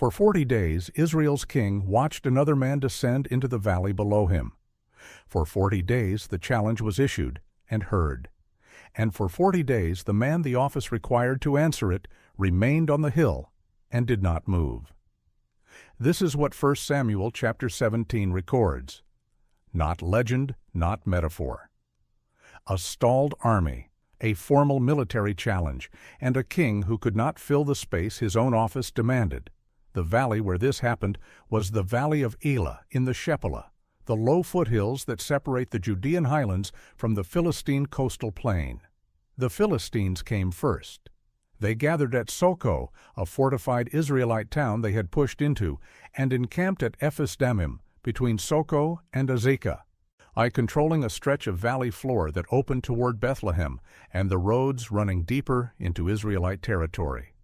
For 40 days Israel's king watched another man descend into the valley below him. For 40 days the challenge was issued and heard. And for 40 days the man the office required to answer it remained on the hill and did not move. This is what 1 Samuel chapter 17 records. Not legend, not metaphor. A stalled army, a formal military challenge, and a king who could not fill the space his own office demanded. The valley where this happened was the Valley of Elah in the Shephelah, the low foothills that separate the Judean highlands from the Philistine coastal plain. The Philistines came first. They gathered at Soko, a fortified Israelite town they had pushed into, and encamped at Ephes-dammim, between Soko and Azekah, controlling a stretch of valley floor that opened toward Bethlehem and the roads running deeper into Israelite territory.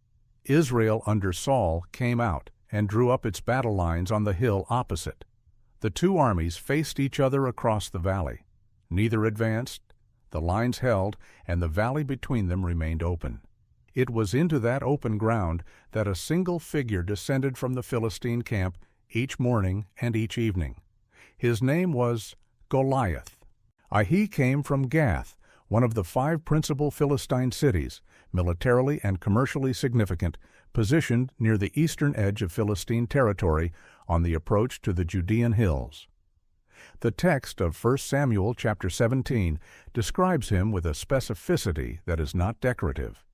Israel under Saul came out and drew up its battle lines on the hill opposite. The two armies faced each other across the valley. Neither advanced, the lines held, and the valley between them remained open. It was into that open ground that a single figure descended from the Philistine camp each morning and each evening. His name was Goliath. He came from Gath, one of the 5 principal Philistine cities, militarily and commercially significant, positioned near the eastern edge of Philistine territory on the approach to the Judean hills. The text of 1 Samuel chapter 17 describes him with a specificity that is not decorative.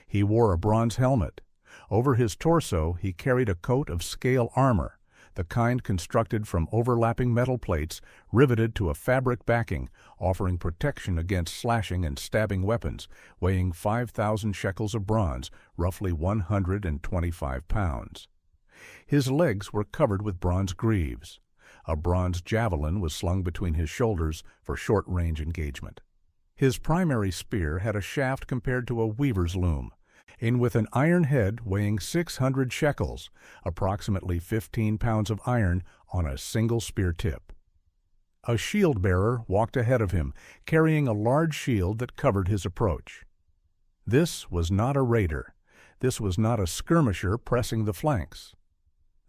He wore a bronze helmet. Over his torso he carried a coat of scale armor, the kind constructed from overlapping metal plates riveted to a fabric backing, offering protection against slashing and stabbing weapons, weighing 5,000 shekels of bronze, roughly 125 pounds. His legs were covered with bronze greaves. A bronze javelin was slung between his shoulders for short-range engagement. His primary spear had a shaft compared to a weaver's loom, and with an iron head weighing 600 shekels, approximately 15 pounds of iron on a single spear tip. A shield-bearer walked ahead of him, carrying a large shield that covered his approach. This was not a raider. This was not a skirmisher pressing the flanks.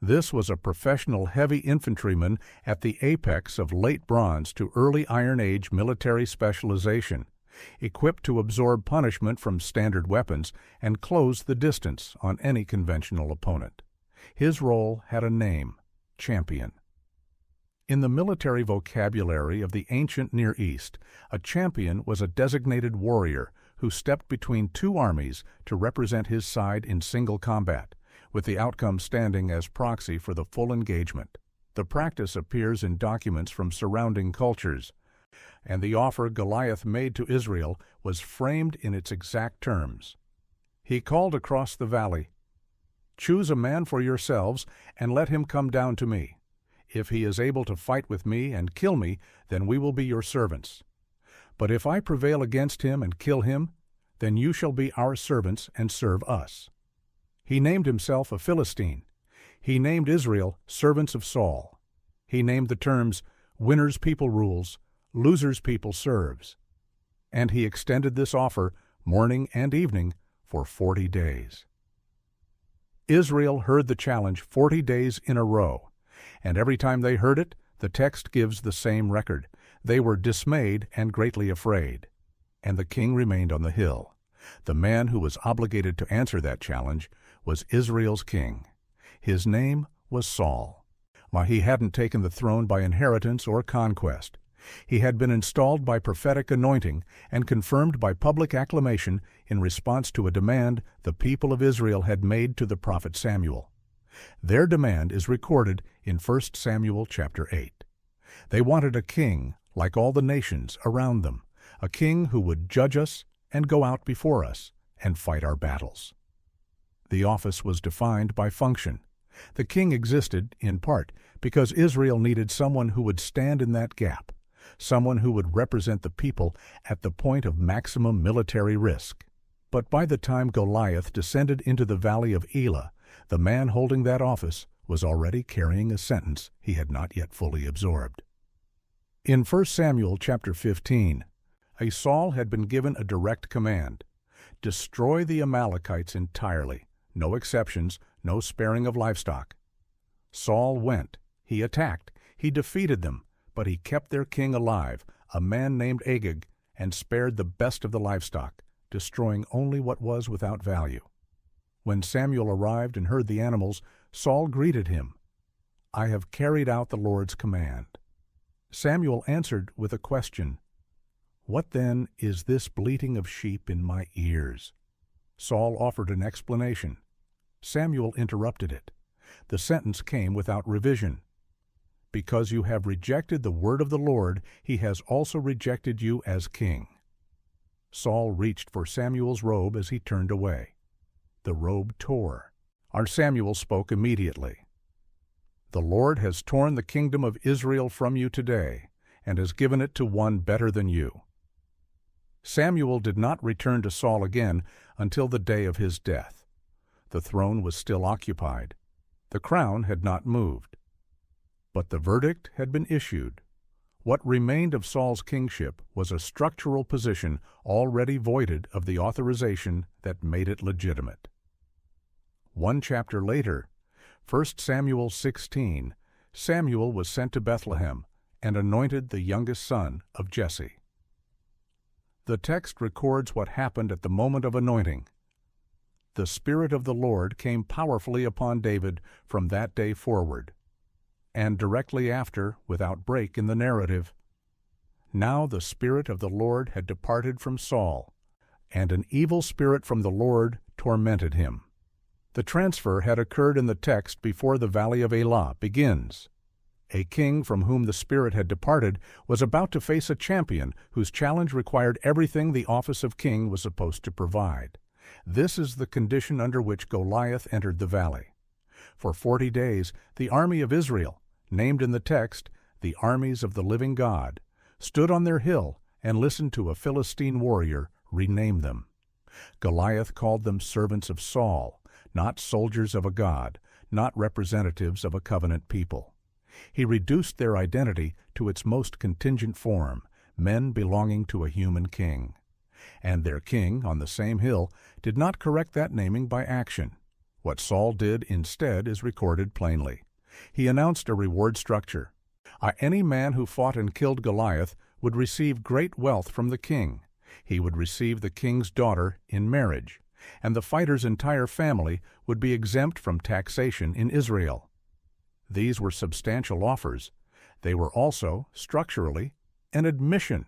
This was a professional heavy infantryman at the apex of late Bronze to early Iron Age military specialization, equipped to absorb punishment from standard weapons and close the distance on any conventional opponent. His role had a name: champion. In the military vocabulary of the ancient Near East, a champion was a designated warrior who stepped between two armies to represent his side in single combat, with the outcome standing as proxy for the full engagement. The practice appears in documents from surrounding cultures, and the offer Goliath made to Israel was framed in its exact terms. He called across the valley, "Choose a man for yourselves, and let him come down to me. If he is able to fight with me and kill me, then we will be your servants. But if I prevail against him and kill him, then you shall be our servants and serve us." He named himself a Philistine. He named Israel servants of Saul. He named the terms winner's people rules, loser's people serves. And he extended this offer morning and evening for 40 days. Israel heard the challenge 40 days in a row, and every time they heard it, the text gives the same record. They were dismayed and greatly afraid. And the king remained on the hill. The man who was obligated to answer that challenge was Israel's king. His name was Saul. He hadn't taken the throne by inheritance or conquest. He had been installed by prophetic anointing and confirmed by public acclamation in response to a demand the people of Israel had made to the prophet Samuel. Their demand is recorded in 1 Samuel chapter 8. They wanted a king like all the nations around them, a king who would judge us and go out before us and fight our battles. The office was defined by function. The king existed, in part, because Israel needed someone who would stand in that gap, someone who would represent the people at the point of maximum military risk. But by the time Goliath descended into the Valley of Elah, the man holding that office was already carrying a sentence he had not yet fully absorbed. In 1 Samuel chapter 15, Saul had been given a direct command: destroy the Amalekites entirely, no exceptions, no sparing of livestock. Saul went, he attacked, he defeated them, but he kept their king alive, a man named Agag, and spared the best of the livestock, destroying only what was without value. When Samuel arrived and heard the animals, Saul greeted him, "I have carried out the Lord's command." Samuel answered with a question, "What then is this bleating of sheep in my ears?" Saul offered an explanation. Samuel interrupted it. The sentence came without revision. "Because you have rejected the word of the Lord, he has also rejected you as king." Saul reached for Samuel's robe as he turned away. The robe tore. Our Samuel spoke immediately. "The Lord has torn the kingdom of Israel from you today, and has given it to one better than you." Samuel did not return to Saul again until the day of his death. The throne was still occupied. The crown had not moved. But the verdict had been issued. What remained of Saul's kingship was a structural position already voided of the authorization that made it legitimate. One chapter later, 1 Samuel 16, Samuel was sent to Bethlehem and anointed the youngest son of Jesse. The text records what happened at the moment of anointing. The Spirit of the Lord came powerfully upon David from that day forward. And directly after, without break in the narrative, "Now the Spirit of the Lord had departed from Saul, and an evil spirit from the Lord tormented him." The transfer had occurred in the text before the Valley of Elah begins. A king from whom the Spirit had departed was about to face a champion whose challenge required everything the office of king was supposed to provide. This is the condition under which Goliath entered the valley. For 40 days, the army of Israel, named in the text, the armies of the living God, stood on their hill and listened to a Philistine warrior rename them. Goliath called them servants of Saul, not soldiers of a god, not representatives of a covenant people. He reduced their identity to its most contingent form, men belonging to a human king. And their king, on the same hill, did not correct that naming by action. What Saul did instead is recorded plainly. He announced a reward structure. Any man who fought and killed Goliath would receive great wealth from the king. He would receive the king's daughter in marriage, and the fighter's entire family would be exempt from taxation in Israel. These were substantial offers. They were also, structurally, an admission.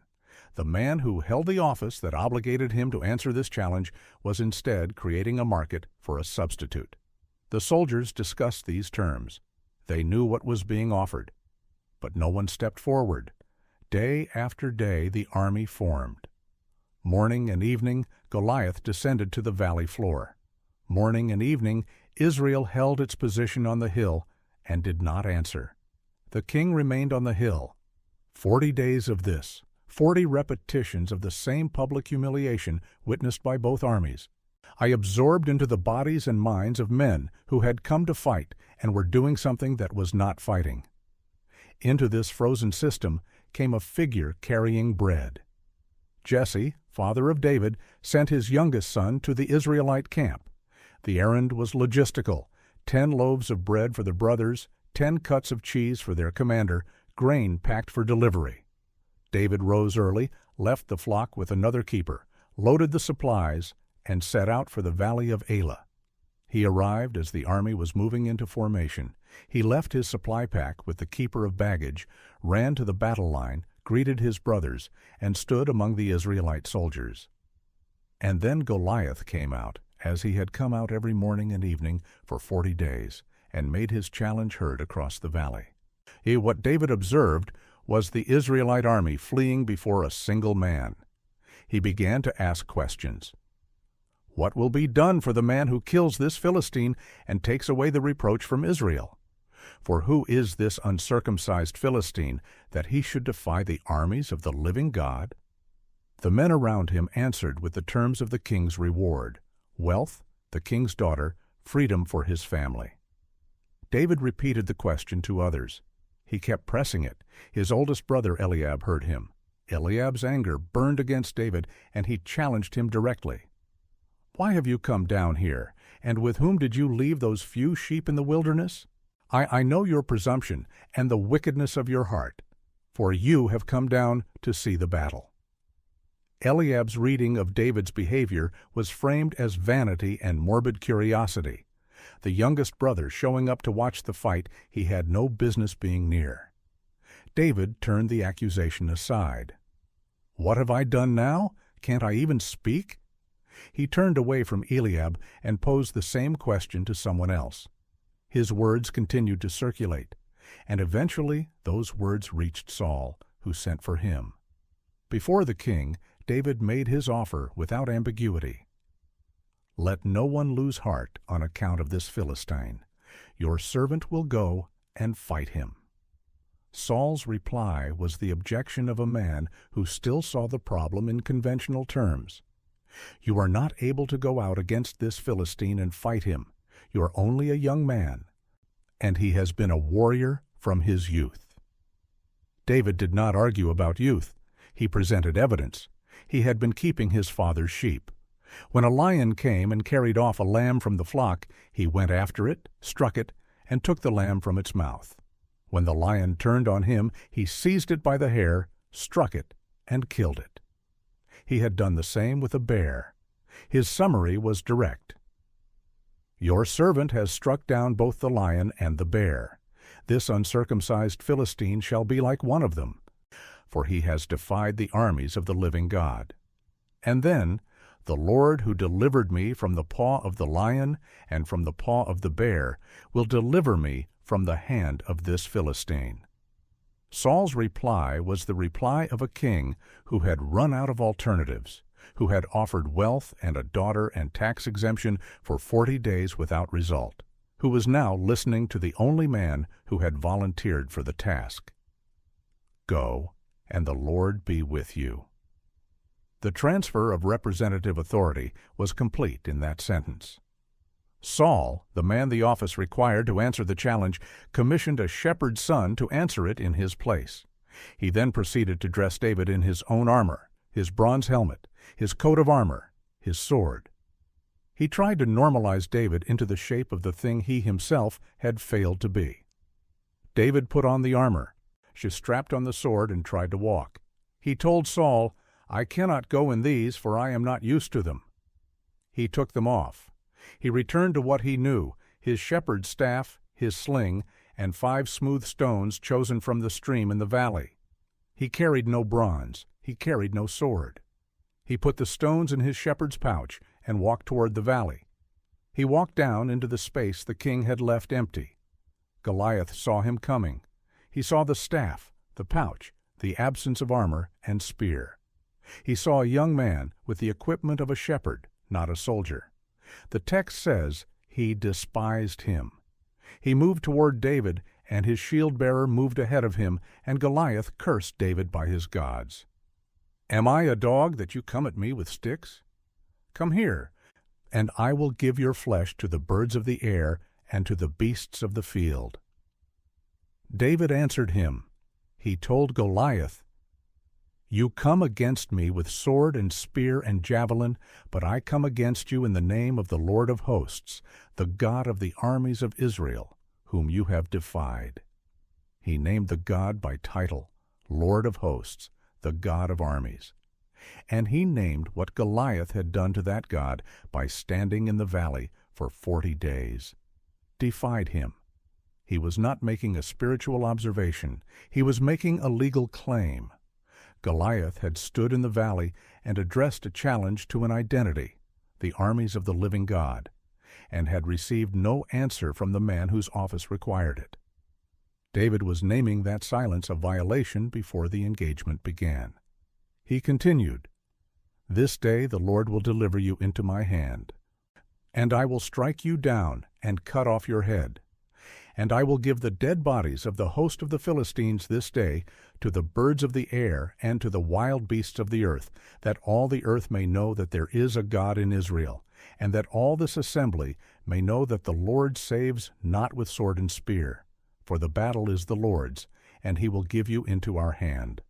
The man who held the office that obligated him to answer this challenge was instead creating a market for a substitute. The soldiers discussed these terms. They knew what was being offered. But no one stepped forward. Day after day the army formed. Morning and evening, Goliath descended to the valley floor. Morning and evening, Israel held its position on the hill and did not answer. The king remained on the hill. 40 days of this, 40 repetitions of the same public humiliation witnessed by both armies. I absorbed into the bodies and minds of men who had come to fight and were doing something that was not fighting. Into this frozen system came a figure carrying bread. Jesse, father of David, sent his youngest son to the Israelite camp. The errand was logistical: 10 loaves of bread for the brothers, 10 cuts of cheese for their commander, grain packed for delivery. David rose early, left the flock with another keeper, loaded the supplies, and set out for the Valley of Elah. He arrived as the army was moving into formation. He left his supply pack with the keeper of baggage, ran to the battle line, greeted his brothers, and stood among the Israelite soldiers. And then Goliath came out, as he had come out every morning and evening for 40 days, and made his challenge heard across the valley. What David observed was the Israelite army fleeing before a single man. He began to ask questions. What will be done for the man who kills this Philistine and takes away the reproach from Israel? For who is this uncircumcised Philistine that he should defy the armies of the living God? The men around him answered with the terms of the king's reward: wealth, the king's daughter, freedom for his family. David repeated the question to others. He kept pressing it. His oldest brother Eliab heard him. Eliab's anger burned against David, and he challenged him directly. "Why have you come down here? And with whom did you leave those few sheep in the wilderness? I know your presumption and the wickedness of your heart, for you have come down to see the battle." Eliab's reading of David's behavior was framed as vanity and morbid curiosity, the youngest brother showing up to watch the fight he had no business being near. David turned the accusation aside. "What have I done now? Can't I even speak?" He turned away from Eliab and posed the same question to someone else. His words continued to circulate, and eventually those words reached Saul, who sent for him. Before the king, David made his offer without ambiguity. "Let no one lose heart on account of this Philistine. Your servant will go and fight him." Saul's reply was the objection of a man who still saw the problem in conventional terms. "You are not able to go out against this Philistine and fight him. You are only a young man, and he has been a warrior from his youth." David did not argue about youth. He presented evidence. He had been keeping his father's sheep. When a lion came and carried off a lamb from the flock, he went after it, struck it, and took the lamb from its mouth. When the lion turned on him, he seized it by the hair, struck it, and killed it. He had done the same with a bear. His summary was direct. "Your servant has struck down both the lion and the bear. This uncircumcised Philistine shall be like one of them, for he has defied the armies of the living God. And then, the Lord who delivered me from the paw of the lion and from the paw of the bear will deliver me from the hand of this Philistine." Saul's reply was the reply of a king who had run out of alternatives, who had offered wealth and a daughter and tax exemption for 40 days without result, who was now listening to the only man who had volunteered for the task. "Go, and the Lord be with you." The transfer of representative authority was complete in that sentence. Saul, the man the office required to answer the challenge, commissioned a shepherd's son to answer it in his place. He then proceeded to dress David in his own armor, his bronze helmet, his coat of armor, his sword. He tried to normalize David into the shape of the thing he himself had failed to be. David put on the armor. She strapped on the sword and tried to walk. He told Saul, "I cannot go in these, for I am not used to them." He took them off. He returned to what he knew, his shepherd's staff, his sling, and 5 smooth stones chosen from the stream in the valley. He carried no bronze. He carried no sword. He put the stones in his shepherd's pouch and walked toward the valley. He walked down into the space the king had left empty. Goliath saw him coming. He saw the staff, the pouch, the absence of armor and spear. He saw a young man with the equipment of a shepherd, not a soldier. The text says he despised him. He moved toward David, and his shield-bearer moved ahead of him, and Goliath cursed David by his gods. "Am I a dog that you come at me with sticks? Come here, and I will give your flesh to the birds of the air and to the beasts of the field." David answered him. He told Goliath, "You come against me with sword and spear and javelin, but I come against you in the name of the Lord of hosts, the God of the armies of Israel, whom you have defied." He named the God by title, Lord of hosts, the God of armies. And he named what Goliath had done to that God by standing in the valley for 40 days. Defied him. He was not making a spiritual observation. He was making a legal claim. Goliath had stood in the valley and addressed a challenge to an identity, the armies of the living God, and had received no answer from the man whose office required it. David was naming that silence a violation before the engagement began. He continued, "This day the Lord will deliver you into my hand, and I will strike you down and cut off your head. And I will give the dead bodies of the host of the Philistines this day to the birds of the air and to the wild beasts of the earth, that all the earth may know that there is a God in Israel, and that all this assembly may know that the Lord saves not with sword and spear, for the battle is the Lord's, and he will give you into our hand."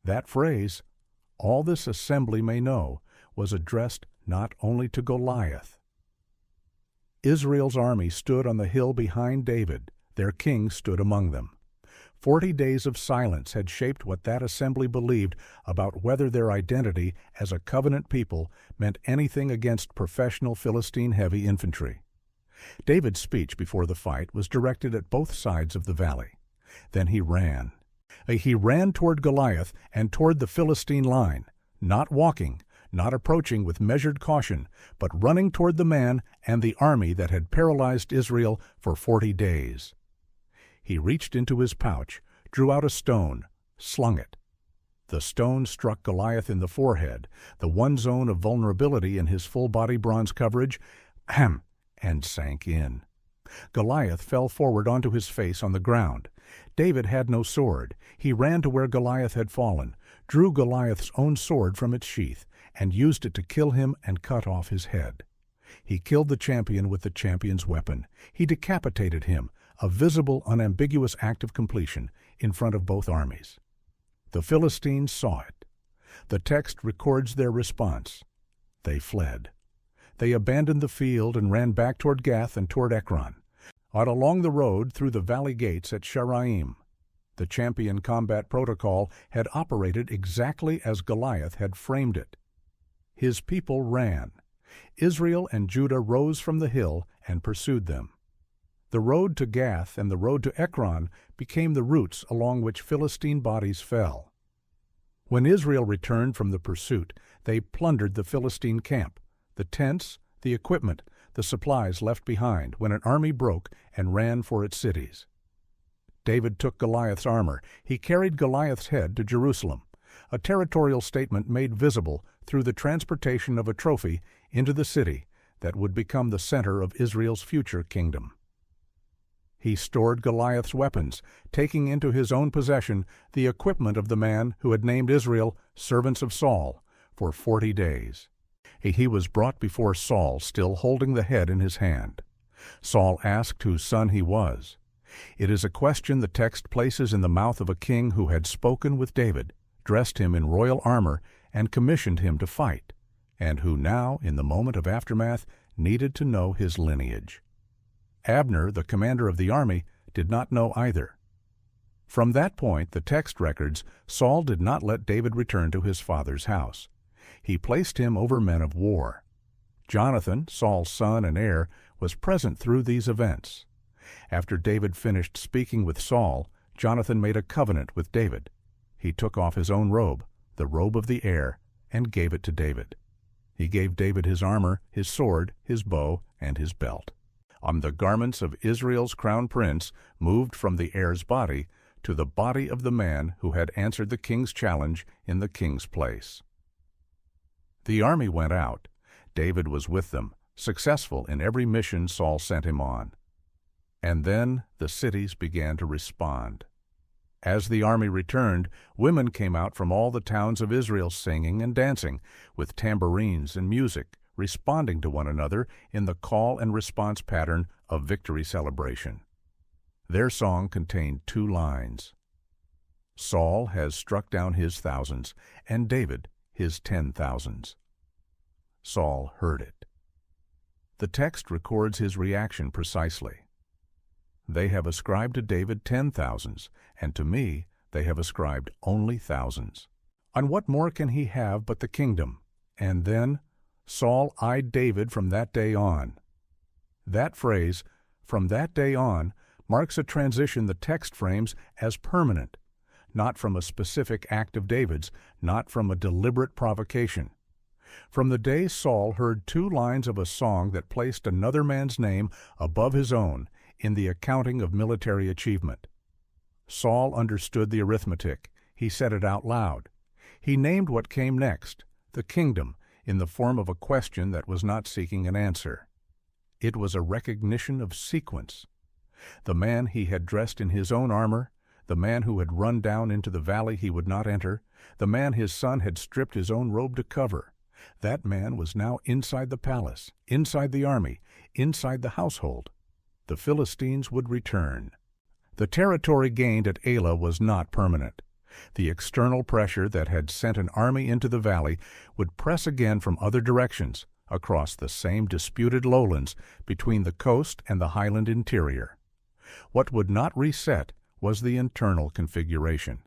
That phrase, "all this assembly may know," was addressed not only to Goliath, Israel's army stood on the hill behind David. Their king stood among them. 40 days of silence had shaped what that assembly believed about whether their identity as a covenant people meant anything against professional Philistine heavy infantry. David's speech before the fight was directed at both sides of the valley. Then he ran. He ran toward Goliath and toward the Philistine line, not walking, not approaching with measured caution, but running toward the man and the army that had paralyzed Israel for 40 days. He reached into his pouch, drew out a stone, slung it. The stone struck Goliath in the forehead, the one zone of vulnerability in his full-body bronze coverage, and sank in. Goliath fell forward onto his face on the ground. David had no sword. He ran to where Goliath had fallen, drew Goliath's own sword from its sheath, and used it to kill him and cut off his head. He killed the champion with the champion's weapon. He decapitated him, a visible, unambiguous act of completion, in front of both armies. The Philistines saw it. The text records their response. They fled. They abandoned the field and ran back toward Gath and toward Ekron, out along the road through the valley gates at Sharaim. The champion combat protocol had operated exactly as Goliath had framed it. His people ran. Israel and Judah rose from the hill and pursued them. The road to Gath and the road to Ekron became the routes along which Philistine bodies fell. When Israel returned from the pursuit, they plundered the Philistine camp, the tents, the equipment, the supplies left behind when an army broke and ran for its cities. David took Goliath's armor. He carried Goliath's head to Jerusalem, a territorial statement made visible through the transportation of a trophy into the city that would become the center of Israel's future kingdom. He stored Goliath's weapons, taking into his own possession the equipment of the man who had named Israel servants of Saul for 40 days. He was brought before Saul, still holding the head in his hand. Saul asked whose son he was. It is a question the text places in the mouth of a king who had spoken with David, dressed him in royal armor, and commissioned him to fight, and who now, in the moment of aftermath, needed to know his lineage. Abner, the commander of the army, did not know either. From that point, the text records, Saul did not let David return to his father's house. He placed him over men of war. Jonathan, Saul's son and heir, was present through these events. After David finished speaking with Saul, Jonathan made a covenant with David. He took off his own robe, the robe of the heir, and gave it to David. He gave David his armor, his sword, his bow, and his belt. On the garments of Israel's crown prince moved from the heir's body to the body of the man who had answered the king's challenge in the king's place. The army went out. David was with them, successful in every mission Saul sent him on. And then the cities began to respond. As the army returned, women came out from all the towns of Israel singing and dancing, with tambourines and music, responding to one another in the call and response pattern of victory celebration. Their song contained 2 lines. Saul has struck down his thousands, and David his 10,000s. Saul heard it. The text records his reaction precisely. They have ascribed to David 10,000s, and to me they have ascribed only thousands. On what more can he have but the kingdom? And then, Saul eyed David from that day on. That phrase, from that day on, marks a transition the text frames as permanent, not from a specific act of David's, not from a deliberate provocation. From the day Saul heard 2 lines of a song that placed another man's name above his own in the accounting of military achievement. Saul understood the arithmetic. He said it out loud. He named what came next, the kingdom, in the form of a question that was not seeking an answer. It was a recognition of sequence. The man he had dressed in his own armor, the man who had run down into the valley he would not enter, the man his son had stripped his own robe to cover, that man was now inside the palace, inside the army, inside the household. The Philistines would return. The territory gained at Elah was not permanent. The external pressure that had sent an army into the valley would press again from other directions, across the same disputed lowlands between the coast and the highland interior. What would not reset was the internal configuration.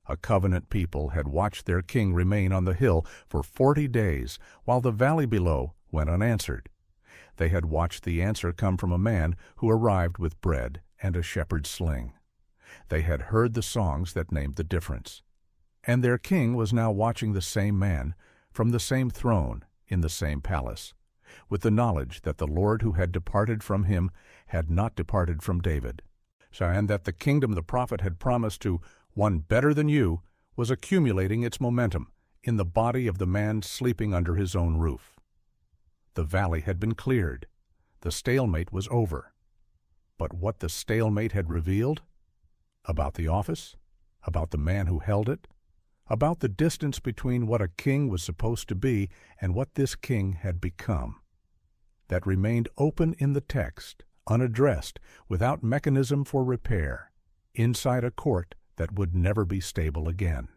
A covenant people had watched their king remain on the hill for 40 days, while the valley below went unanswered. They had watched the answer come from a man who arrived with bread and a shepherd's sling. They had heard the songs that named the difference. And their king was now watching the same man from the same throne in the same palace, with the knowledge that the Lord who had departed from him had not departed from David, and that the kingdom the prophet had promised to one better than you was accumulating its momentum in the body of the man sleeping under his own roof. The valley had been cleared. The stalemate was over. But what the stalemate had revealed? About the office? About the man who held it? About the distance between what a king was supposed to be and what this king had become? That remained open in the text, unaddressed, without mechanism for repair, inside a court that would never be stable again.